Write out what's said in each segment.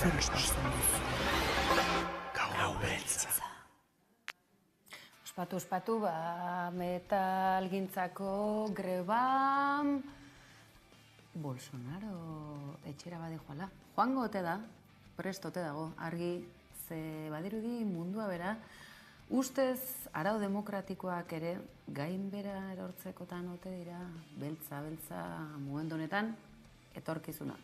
zer ospatzen duzu? Gau beltza. Ospatu, metalgintzako greba... Bolsonaro etxera bade joala. Joango ote da, prestote dago, argi, ze badirudi mundua bera, ustez arau demokratikoak ere gainbera erortzekotan ote dira, beltza, momentu honetan, etorkizuna.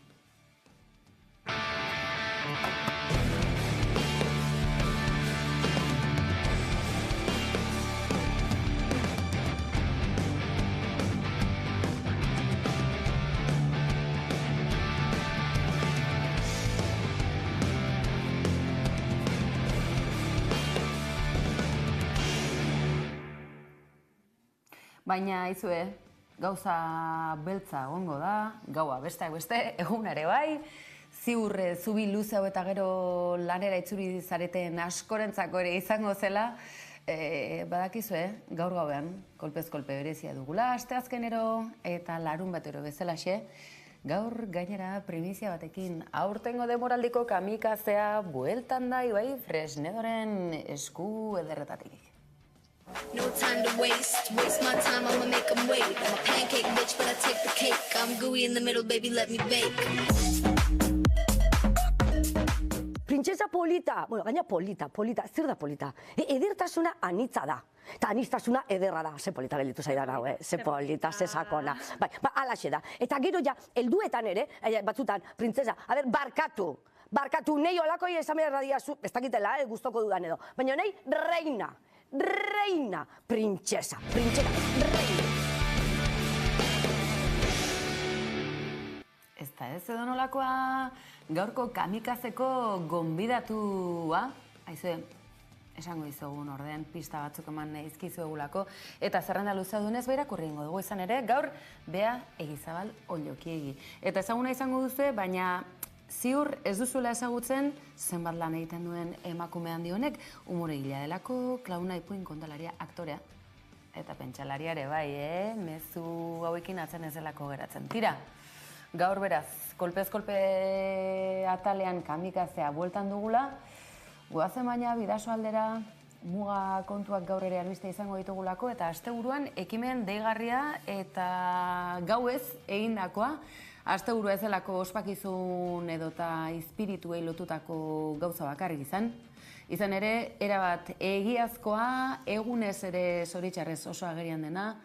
Baina, izue, gauza beltza egongo da, gaua besteak beste, eguna ere bai, ziur zubi luze hau eta gero lanera itzuri zareten askorentzako ere izango zela, badakizue, gaur gauean, kolpez kolpe berezia dugula, asteazkenero eta larun batero bezalaxe, gaur gainera primizia batekin aurtengo demoraldiko kamikazea bueltan da, ibai, Fresnedoren esku ederretatik. No time to waste my time, I'ma make them wait. I'm a pancake bitch, but I take the cake. I'm gooey in the middle, baby, let me bake. Printzesa polita, gaina polita, zer da polita? Edertasuna anitza da. Eta aniztasuna ederra da, ze polita gelditu zaidan hau, ze polita, ze sakona. Bai, alaxe da. Eta gero ja, helduetan ere, batzutan, printzesa, barkatu, nei olakoi esan behar radiazu, ez dakitela, gustoko dudan edo. Baina nei, reina, printzesa, reina. Ez da ez edo nolakoa gaurko kamikazeko gonbidatua, haizue, esango dizugun orden, pista batzuk eman izkizuegulako, eta zerrenda luzea dunez behirakurri ingo dugu izan ere, gaur Bea Egizabal Ollokiegi. Eta ezaguna izango duzu, baina ziur ez duzuela ezagutzen zenbat lan egiten duen emakume handi honek, umoregilea delako, klauna ipuin kontalaria aktorea. Eta pentsalaria ere bai, mezu hauekin atzen ez delako geratzen. Tira, gaur beraz, kolpez kolpe atalean kamikazea bueltan dugula, goazen baina bidaso aldera muga kontuak gaur ere albiste izango ditugulako, eta asteburuan ekimen deigarria eta gauez egindakoa, asteburu ez delako ospakizun edota espirituei lotutako gauza bakarrik izan ere, erabat egiazkoa, egunez ere zoritxarrez oso agerian dena,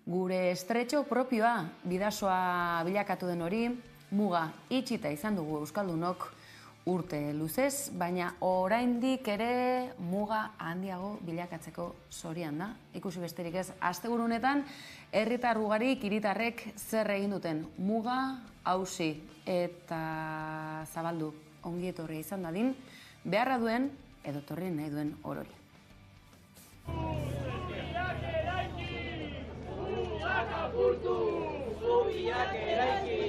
gure estretxo propioa bidasoa bilakatu den hori, muga itxita izan dugu euskaldunok urte luzez, baina oraindik ere muga handiago bilakatzeko zorian da. Ikusi besterik ez, asteburu honetan herritar ugarik, hiritarrek zer egin duten muga auzi eta zabaldu ongi etorria izan dadin, beharra duen edo torri nahi duen orori. Zubiak eraiki! Mugak apurtu! Zubiak eraiki!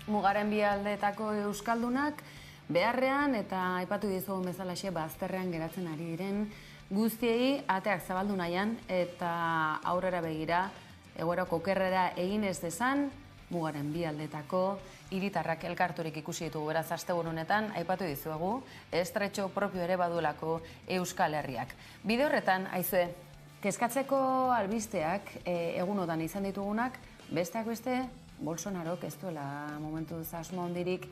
Mugaren bi aldeetako euskaldunak beharrean eta aipatu dizugun bezalaxe bazterrean geratzen ari diren guztiei ateak zabaldu nahian eta aurrera begira egoerako okerrera egin ez dezan, mugaren bi aldeetako hiritarrak elkarturik ikusi ditugu beraz asteburu honetan aipatu dizuegu estretxo propio ere baduelako Euskal Herriak. Bide horretan, aizue, kezkatzeko albisteak egunotan izan ditugunak, besteak beste, Bolsonarok ez duela momentu asmo hondirik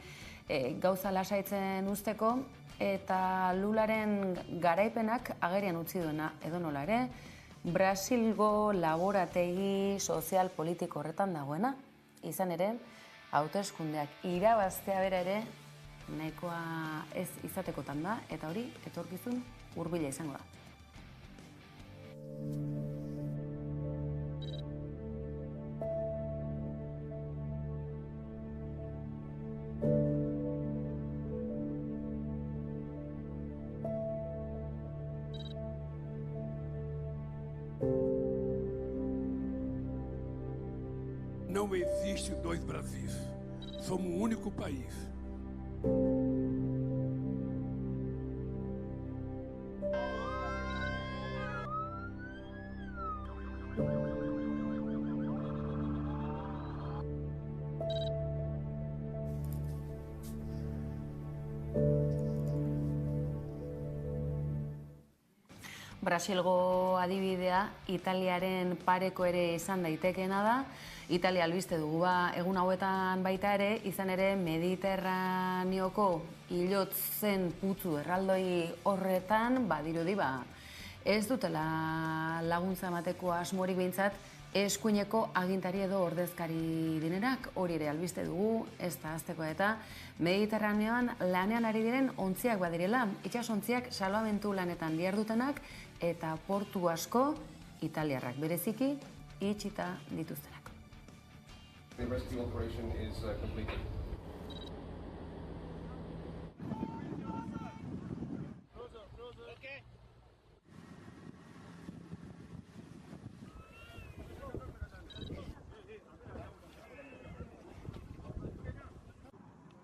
gauza lasaitzen usteko eta Lularen garaipenak agerian utzi duena edonola ere, Brasilgo laborategi sozial politiko horretan dagoena, izan ere, hauteskundeak irabaztea bera ere nahikoa ez izatekotan da, eta hori etorkizun hurbila izango da. Não existe dois Brasis. Somos um único país. Brasilgo adibidea Italiaren pareko ere izan daitekeena da. Italia albiste dugu egun hauetan baita ere, izan ere Mediterraneoko ilotzen putzu erraldoi horretan badirudi ez dutela laguntza emateko asmorik behintzat eskuineko agintari edo ordezkari direnak, hori ere albiste dugu, ez da azteko eta Mediterraneoan lanean ari diren ontziak badirela, itsasontziak salbamentu lanetan dihardutenak eta portu asko italiarrak bereziki itxita dituztenak. The rescue operation is completed.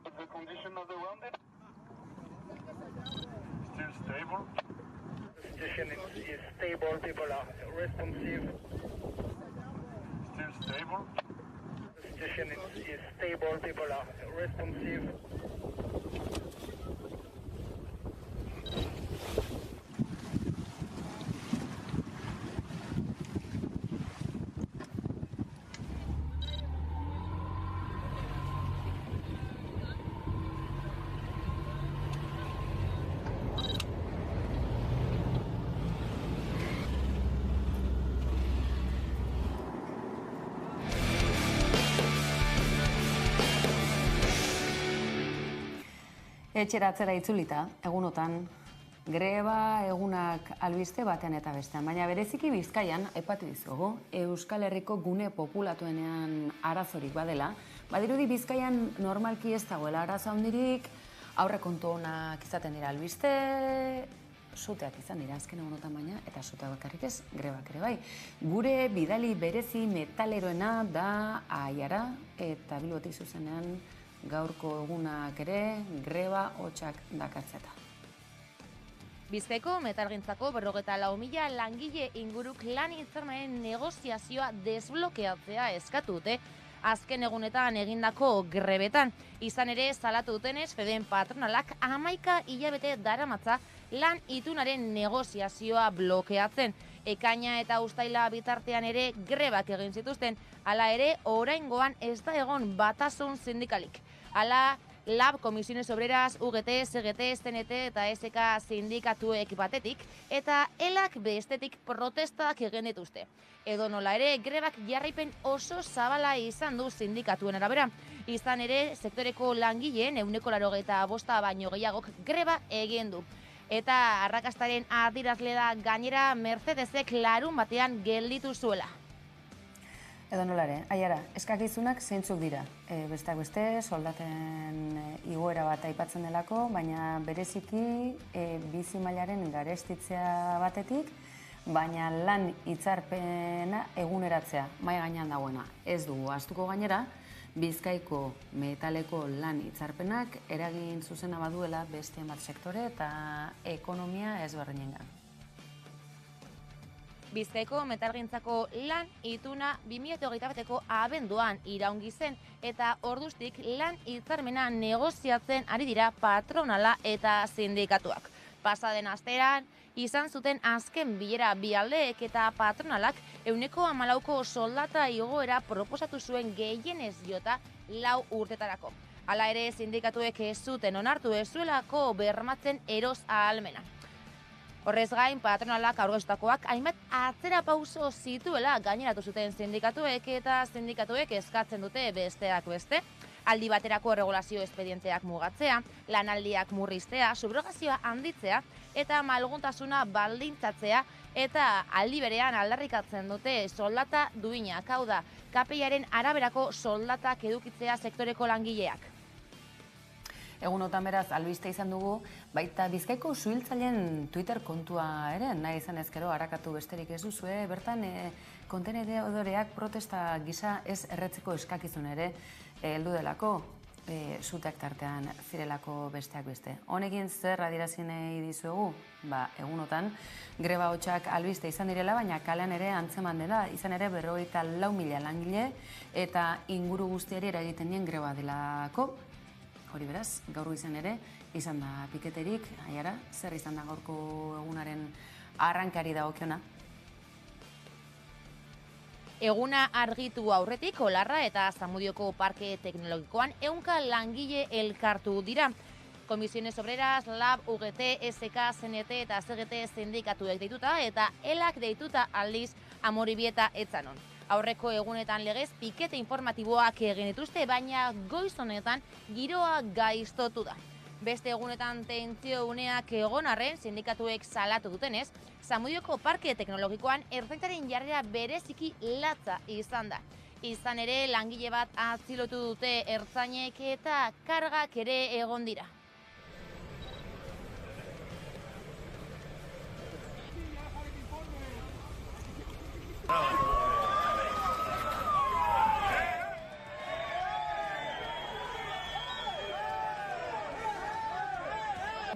The condition of the wounded? Still stable? The situation is stable, people are responsive. Still stable? The situation is stable, people are responsive. Etxera atzera itzulita, egunotan, greba egunak albiste batean eta bestean, baina bereziki Bizkaian, aipatu dizugu, Euskal Herriko gune populatuenean arazorik badela, badirudi Bizkaian normalki ez dagoela arazo handirik, aurrekontu onak izaten dira albiste, suteak izan dira azken egunotan baina, eta suteak bakarrik ez, grebak ere bai. Gure bidali berezi metaleroena da Aiara eta Bilbotik zuzenean gaurko egunak ere greba hotsak dakartzeta. Bizkaiko metalgintzako 54.000 langile inguruk lan hitzarmenen negoziazioa desblokeatzea eskatu dute azken egunetan egindako grebetan. Izan ere, salatu dutenez, Feden patronalak 11 hilabete daramatza lan itunaren negoziazioa blokeatzen. Ekaina eta uztaila bitartean ere grebak egin zituzten, hala ere, oraingoan ez da egon batasun sindikalik. Hala, LAB, Comisiones Obreras, UGT, CGT, CNT eta SK sindikatuek batetik, eta ELAK bestetik protestak egin dituzte. Edo nola ere, grebak jarraipen oso zabala izan du sindikatuen arabera. Izan ere, sektoreko langileen 85% baino gehiagok greba egin du. Eta arrakastaren adirazle da gainera Mercedesek larun batean gelditu zuela. Edo nolare, Aiara, eskakizunak zeintzuk dira. Besteak beste, soldaten igoera bat aipatzen delako, baina bereziki bizi mailaren garestitzea batetik, baina lan hitzarpena eguneratzea, mahai gainean dagoena. Ez dugu ahaztuko gainera, Bizkaiko metaleko lan hitzarpenak eragin zuzena baduela beste hainbat sektore eta ekonomia ezberdinengan. Bizkaiko metalgintzako lan ituna 2021 bateko abenduan iraungi zen eta orduztik lan hitzarmena negoziatzen ari dira patronala eta sindikatuak. Pasaden asteran izan zuten azken bilera bi aldeek eta patronalak 14% soldata igoera proposatu zuen gehienez jota 4 urtetarako. Hala ere, sindikatuek ez zuten onartu ez zuelako bermatzen eros ahalmena. Horrez gain, patronalak aurkeztutakoak hainbat atzera pauso zituela gaineratu zuten sindikatuek eta sindikatuek eskatzen dute besteak beste. Aldi baterako erregulazio espedienteak mugatzea, lanaldiak murriztea, subrogazioa handitzea eta malguntasuna baldintzatzea eta aldi berean aldarrikatzen dute soldata duinak, hau da, KPIaren araberako soldatak edukitzea sektoreko langileak. Egunotan beraz, albiste izan dugu, baita Bizkaiko suhiltzaileen Twitter kontua ere, nahi izan ezkero harakatu besterik ez duzue, bertan kontenedoreak protesta gisa ez erretzeko eskakizun ere heldu delako, suteak tartean zirelako besteak beste. Honekin zer adierazi nahi dizuegu? Egunotan, greba hotxak albiste izan direla, baina kalean ere antzeman dela, izan ere 54.000 langile eta inguru guztiari eragiten dien greba delako. Hori beraz, gaur izan ere, izan da piketerik, aiara, zer izan da gaurko egunaren arrankari dagokiona? Eguna argitu aurretik, Olarra eta Zamudioko Parke Teknologikoan 100 langile elkartu dira. Comisiones Obreras, LAB, UGT, SK, CNT eta CGT sindikatuek deituta eta ELAK deituta aldiz Amoribieta Etzanon. Aurreko egunetan legez pikete informatiboak egin dituzte, baina goiz honetan giroa gaiztotu da. Beste egunetan tentsio uneak egon arren, sindikatuek salatu dutenez, Zamudioko Parke Teknologikoan ertzaintzaren jarrera bereziki latza izan da. Izan ere, langile bat atzilotu dute ertzainek eta kargak ere egon dira.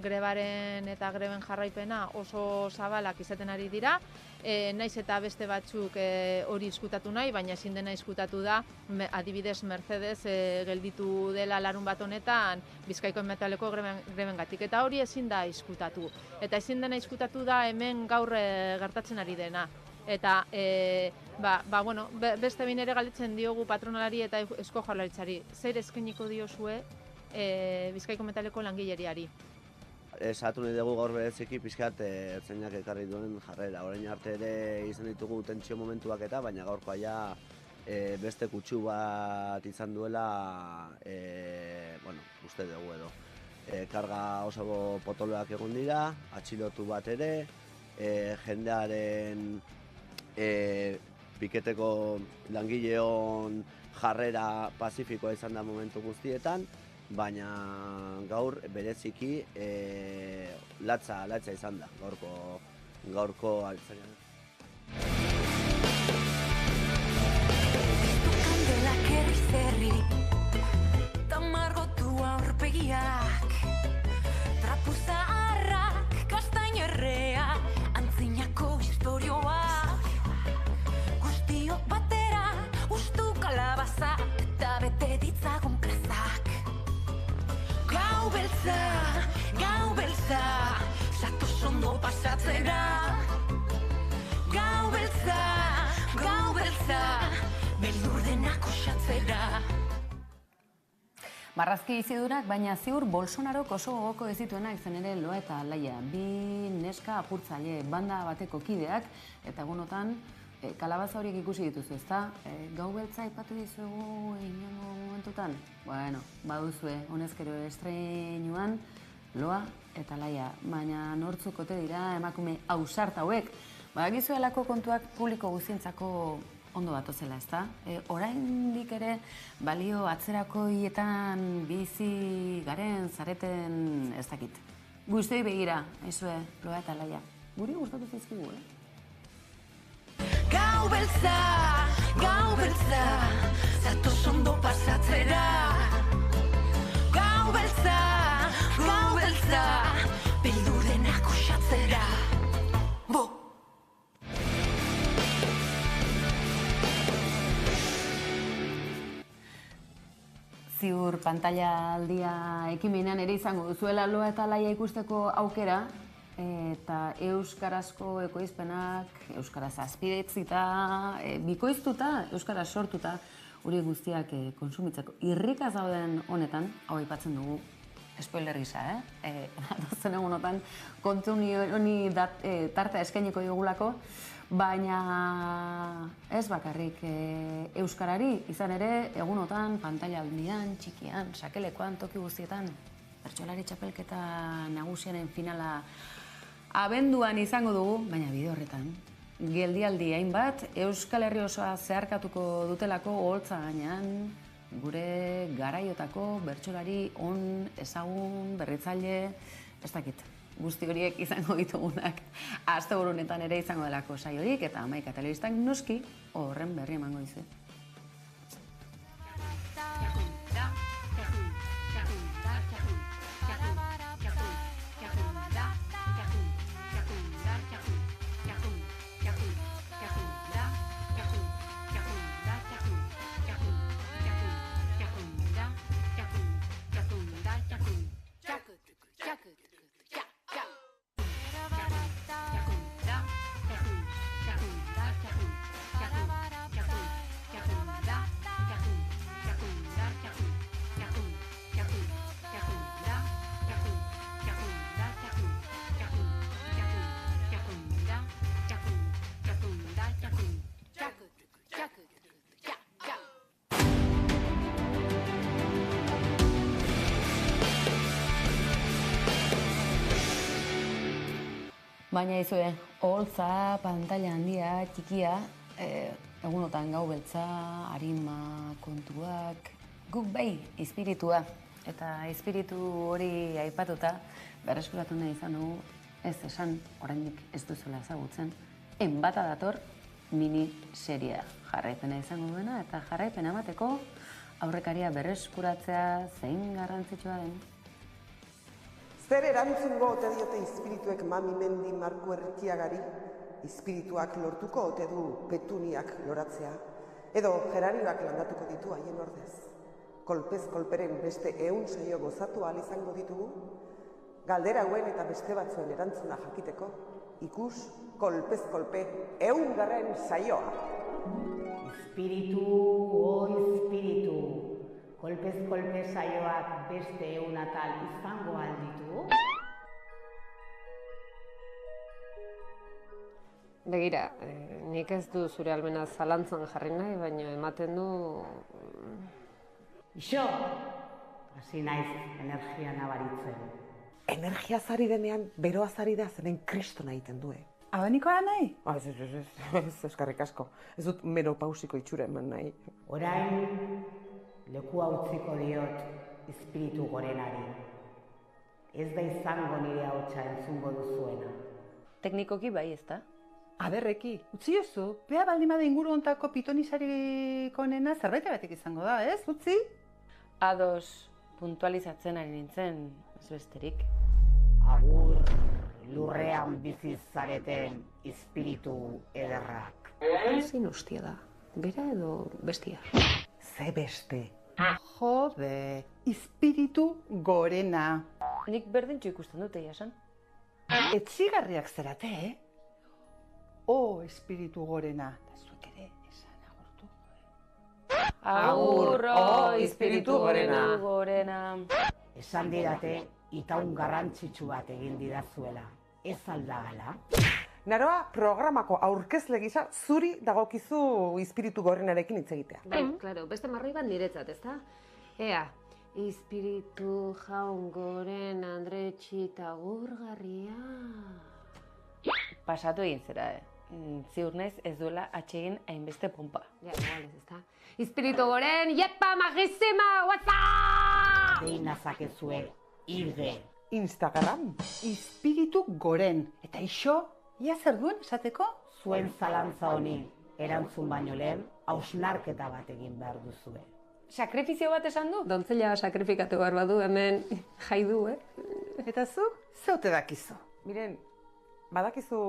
Grebaren eta greben jarraipena oso zabalak izaten ari dira, naiz eta beste batzuk hori izkutatu nahi, baina ezin dena izkutatu da, adibidez Mercedes gelditu dela larun bat honetan Bizkaiko metaleko grebengatik, eta hori ezin da izkutatu. Eta ezin dena izkutatu da hemen gaur gertatzen ari dena. Eta beste behin ere galdetzen diogu patronalari eta Eusko Jaurlaritzari, zer eskainiko diozue Bizkaiko metaleko langileriari? Esatu nahi dugu gaur bereziki pixkat ertzainak ekarri duen jarrera. Orain arte ere izan ditugu tentsio momentuak eta, baina gaurkoa ja beste kutsu bat izan duela, uste dugu edo. Karga oso potoloak egon dira, atxilotu bat ere, jendearen piketeko langileon jarrera pazifikoa izan da momentu guztietan, baina gaur bereziki latza izan da gaurko altzainan. Kandelak herri tamargotu aurpegiak, trapu zaharrak, kastainerrea, antzinako historioak, guztiok batera, ustu kalabazak, eta bete ditzagun plazak. Gau beltza, zatoz ondo pasatzera. Gau beltza, beldur denak osatzera. Marrazki izidurak, baina ziur Bolsonarok oso gogoko ez dituenak izan ere Loa eta Alaia. Bi neska apurtzaile banda bateko kideak, eta egunotan kalabaza horiek ikusi dituzu, ezta? Gau beltza aipatu dizuegu inongo momentutan? Bueno, baduzue, honezkero estreinuan Loa eta Alaia, baina nortzuk ote dira emakume ausart hauek. Badakizuelako kontuak publiko guztientzako ondo datozela, ezta? Oraindik ere balio atzerakoietan bizi garen zareten ez dakit. Guztioi begira, aizue, Loa eta Alaia. Guri gustatu zaizkigu, Gau beltza, zatoz ondo pasatzera. Gau beltza, beldur denak osatzera. Bo! Ziur pantalla aldia ekimenean ere izango duzuela Loa eta Alaia ikusteko aukera, eta euskarazko ekoizpenak, euskaraz azpidetzita, bikoiztuta, euskaraz sortuta, hori guztiak konsumitzeko. Irrikaz dauden honetan, hau aipatzen dugu, spoiler gisa, Zen egunotan kontu honi tartea eskainiko digulako, baina ez bakarrik euskarari, izan ere egunotan, pantalla aldian, txikian, sakelekoan, toki guztietan, bertsolari txapelketa nagusiaren finala abenduan izango dugu, baina bide horretan, geldialdi hainbat, Euskal Herri osoa zeharkatuko dutelako oholtza gainean, gure garaiotako bertsolari on, ezagun, berritzaile, ez dakit. Guzti horiek izango ditugunak asteburunetan ere izango delako saiorik eta Hamaika Telebistak noski horren berri emango dizuet. Baina izue, holtza, pantalla handia, txikia, egunotan gau beltza, arima, kontuak, guk bai, espiritua. Eta espiritu hori aipatuta, berreskuratu nahi izan dugu, ez esan, oraindik ez duzuela ezagutzen, Enbata dator mini seria jarraipena izango duena, eta jarraipena emateko aurrekaria berreskuratzea zein garrantzitsua den. Zer erantzungo ote diote espirituek Mami Mendi Marku Erkiagari, espirituak lortuko ote du Petuniak loratzea, edo Gerarioak landatuko ditu haien ordez. Kolpez kolperen beste 100 saio gozatu ahal izango ditugu, galdera hauen eta beste batzuen erantzuna jakiteko, ikus kolpez kolpe 100. saioa. Espiritu, espiritu. Kolpez kolpe saioak beste 100 atal izango alditu? Begira, nik ez du zure almena zalantzan jarri nahi, baina ematen du... Ixo, hasi naiz energia nabaritzen. Energia zari denean, beroa zari da zenen kristona egiten du, Abanikoa nahi? Ez, eskarrik asko. Ez dut menopausiko itxura eman nahi. Orain, lekua utziko diot espiritu gorenari. Ez da izango nire ahotsa entzungo duzuena. Teknikoki bai, ezta? Aberreki, utzi jozu, bea baldimada inguru ontako pitonisaririk onena zerbait batek izango da, ez? Utzi? Ados, puntualizatzen ari nintzen, ez besterik. Agur, lurrean bizi zareten espiritu ederrak. Zein ustia da, bera edo bestia? Ze beste. Jode, espiritu gorena. Nik berdintxo ikusten dute, jasan. Etxigarriak zerate, espiritu gorena. Da zuek ere esan agurtu. Agurro, espiritu gorena. Esan didate, itaun garrantzitsu bat egin didazuela. Ez aldagala? Naroa, programako aurkezle gisa zuri dagokizu espiritu gorrenarekin hitz egitea. Bai, klaro, beste marroi bat niretzat, ezta? Ea, espiritu jaun goren Andre Txitagurgarria. Pasatu egin zera, ziur naiz ez duela atsegin hainbeste pompa. Ja, igual ez, ezta? Espiritu goren, yepa, magizima, whatsapp! Dein nazakezue, irge. Instagram. Espiritu goren. Eta iso, ia zer duen esateko? Zuen zalantza honi, erantzun baino lehen, hausnarketa bat egin behar duzue. Sakrifizio bat esan du? Dontzela sakrifikatu behar badu hemen jai du, Eta zu, zeute dakizu. Miren, badakizu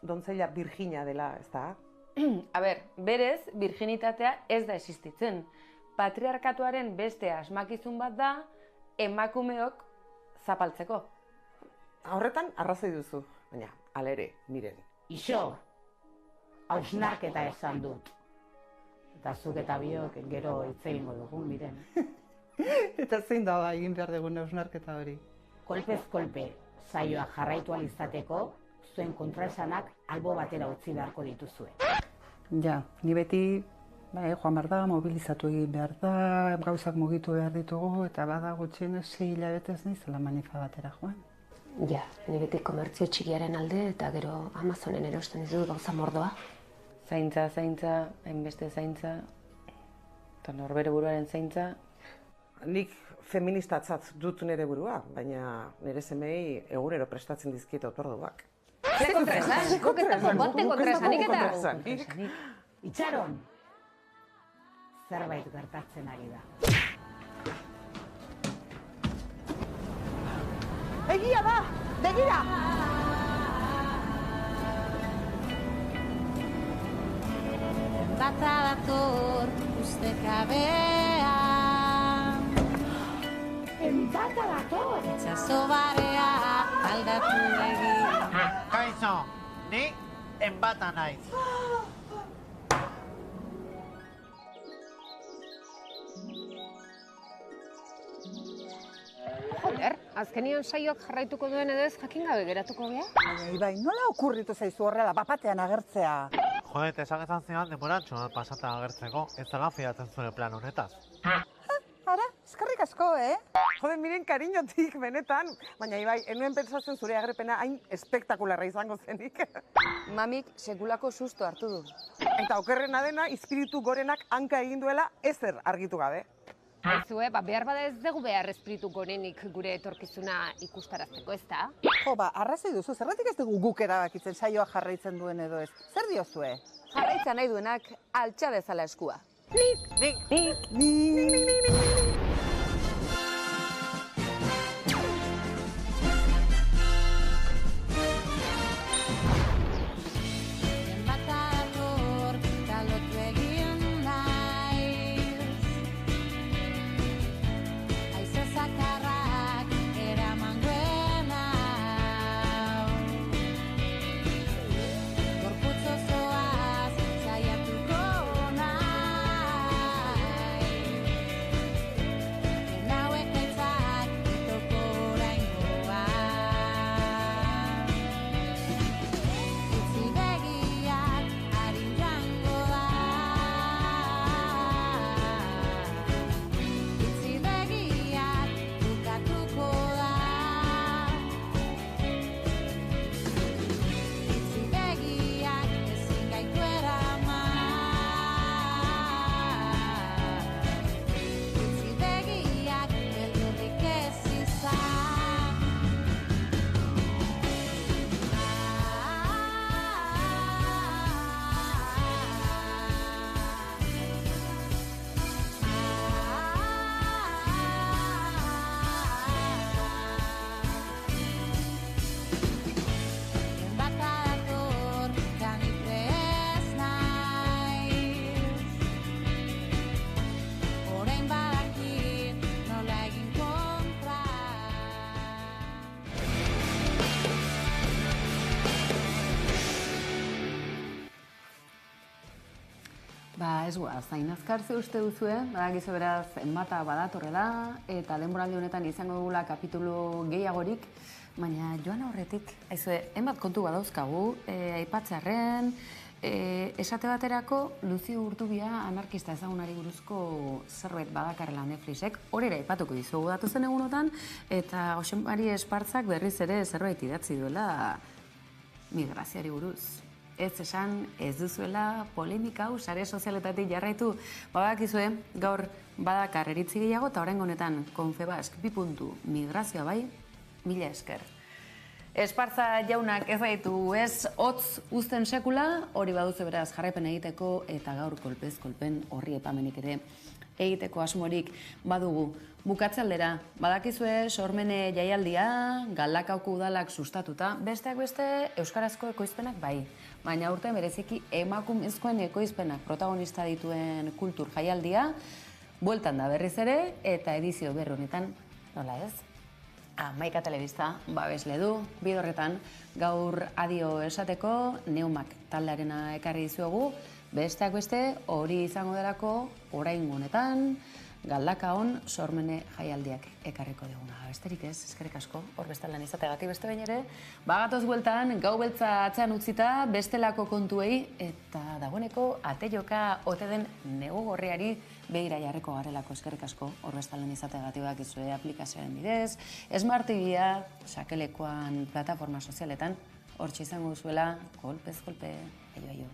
dontzela Virginia dela, ez da? A ber, berez, virginitatea ez da existitzen. Patriarkatuaren beste asmakizun bat da, emakumeok zapaltzeko. Horretan arrazoi duzu, baina, alere, miren. Ixo, hausnarketa esan dut. Eta zuk eta biok gero hitz egingo dugu, miren. Eta zein da egin behar dugun hausnarketa hori? Kolpez kolpe, saioa jarraitu ahal izateko, zuen kontraesanak albo batera utzi beharko dituzue. Ja, ni beti joan behar da, mobilizatu egin behar da, gauzak mugitu behar ditugu, eta bada gutxienez 6 hilabetez naizela manifa batera joan. Ja, ni beti komertzio txikiaren alde eta gero Amazonen erosten ditut gauza mordoa. Zaintza, hainbeste zaintza. Eta norbere buruaren zaintza... Nik feministatzat dut nire burua, baina nire semei egunero prestatzen dizkiet otorduak. Ze kontraesan? Guk ez dago bote kontraesanik eta... Itxaron! Zerbait gertatzen ari da. Egia da! Begira! Bata dator ustekabean. Bata dator! Itxaso barea aldatu egin. Kaixo, ni enbata naiz. Joder, azkenian saioak jarraituko duen edo ez jakin gabe geratuko gea? Ibai, nola okurritu zaizu horrela bapatean agertzea? Joder, esan ezan zidan demoratxo pasatzen agertzeko, ez zela fiatzen zure plan honetaz. Ara, eskerrik asko, Jode, miren kariñotik benetan, baina Ibai, enuen pentsatzen zure agerpena hain espektakularra izango zenik. Mamik sekulako susto hartu du. Eta okerrena dena, espiritu gorenak hanka egin duela ezer argitu gabe. Aizue, behar bada ez dugu behar espiritu gorenik gure etorkizuna ikustarazteko, ez da? Jo, arrazoi duzu, zerratik ez dugu guk erabakitzen saioa jarraitzen duen edo ez? Zer diozue? Jarraitza nahi duenak altxa dezala eskua. Nik! Ez guaz, zain azkartze uste duzue, badakizu beraz enbata badatorrela, eta denboraldi honetan izango dugula kapitulu gehiagorik, baina joan aurretik, aizue, enbat kontu badauzkagu, aipatzearren, esate baterako, Luzi Urtubia anarkista ezagunari buruzko zerbait badakarrela Netflixek, horera aipatuko dizugu datu zen egunotan, eta Jose Mari Espartzak berriz ere zerbait idatzi duela migraziari buruz. Ez esan, ez duzuela polemika hau sare sozialetatik jarraitu. Badakizue, gaur badakar eritzi gehiago, eta oraingo honetan Confebask 2. Migrazioa bai, 1000 esker. Espartza jaunak ez baitu ez hotz uzten sekula, hori baduzu beraz jarraipen egiteko, eta gaur kolpez kolpen horri epamenik ere egiteko asmorik badugu. Bukatzaldera, badakizue sormene jaialdia, Galdakaoko udalak sustatuta, besteak beste euskarazko ekoizpenak bai. Baina urte bereziki emakumezkoen ekoizpenak protagonista dituen kultur jaialdia, bueltan da berriz ere, eta edizio berri honetan, nola ez? Maika Telebista babesle du, bidorretan gaur adio esateko Neumak taldearena ekarri dizuegu, besteak beste hori izango delako oraingo honetan, Galdakaon sormene jaialdiak ekarriko diguna. Besterik ez, eskerrik asko, hor bestalan izategatik beste behin ere. Bagatoz bueltan, gau beltza atzean utzita, bestelako kontuei, eta dagoeneko ateioka ote den negu gorriari begira jarriko garelako, eskerrik asko, hor bestalan izategatik bakizue aplikazioaren bidez, Smart TV-a, sakelekoan plataforma sozialetan, hortxe izango duzuela, kolpez kolpe, aio.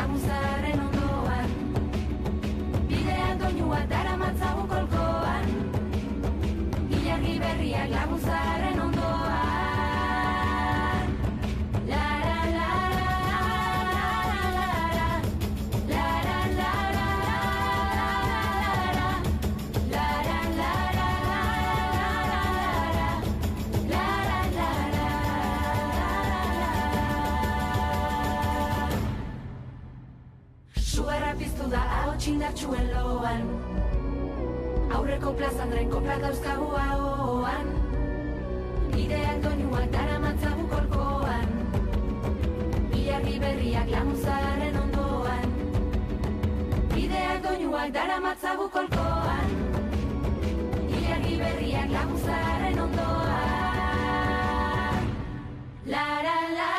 laguzaren ondoan. Bidean doinuak daramatzagu kolkoan, ilargi berriak laguzaren ondoan. Lara, lara, lara, lara, lara, lara, lara, sugarra piztu da ahots indartsuen loan, aurreko plazandren koplak dauzkagu ahoan, bideak doinuak daramatzagu kolkoan, ilargi berriak laguzaren ondoan, bideak doinuak daramatzagu kolkoan, ilargi berriak laguzaren ondoan. Lara, lara.